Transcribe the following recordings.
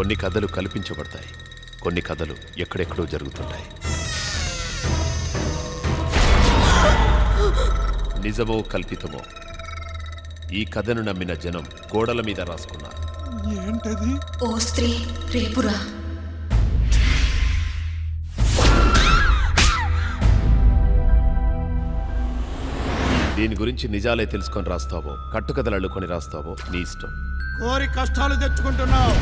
కొన్ని కథలు కల్పించబడతాయి, కొన్ని కథలు ఎక్కడెక్కడో జరుగుతుంటాయి. నిజమో కల్పితమో ఈ కథను నమ్మిన జనం గోడల మీద రాసుకున్నారు. ఏంటది? ఓ స్త్రీ రేపురా. దీని గురించి నిజాలే తెలుసుకొని రాస్తావో, కట్టుకథలు అల్లుకొని రాస్తావో నీ ఇష్టం. కోరి కష్టాలు తెచ్చుకుంటున్నావు.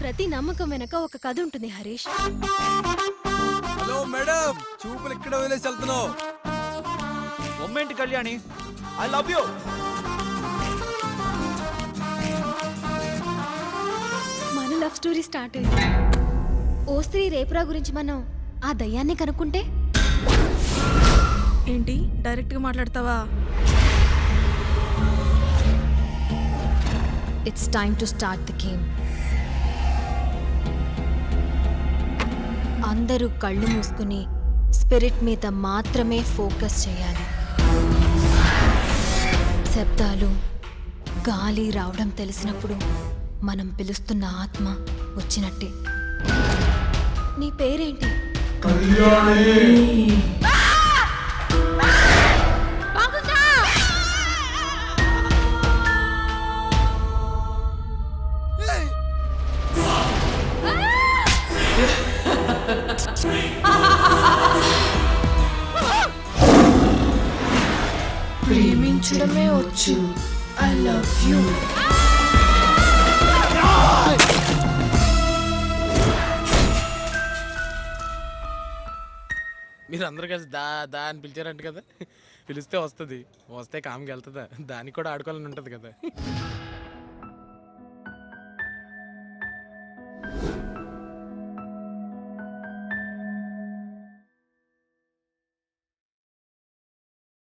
ప్రతి నమ్మకం వెనక ఒక కథ ఉంటుంది హరీష్. హలో మేడం, చూపులు ఇక్కడ వదిలేసి వెళ్తున్నావు. Moment Kalyani, I love you. మన లవ్ స్టోరీ స్టార్ట్ అయింది. ఓ స్త్రీ రేపురా గురించి మనం ఆ దయ్యాన్ని కనుక్కుంటే ఏంటి డైరెక్ట్గా మాట్లాడతావా? It's time to start the game. అందరూ కళ్ళు మూసుకుని స్పిరిట్ మీద మాత్రమే ఫోకస్ చేయాలి. శబ్దాలు, గాలి రావడం తెలిసినప్పుడు మనం పిలుస్తున్న ఆత్మ వచ్చినట్టే. నీ పేరేంటి? ప్రేమించడమే వచ్చు. I love you. మీరు అందరూ కలిసి దా దా అని పిలిచారంట కదా. పిలిస్తే వస్తుంది, వస్తే కామ్కి వెళ్తుందా? దానికి కూడా ఆడుకోవాలని ఉంటుంది కదా.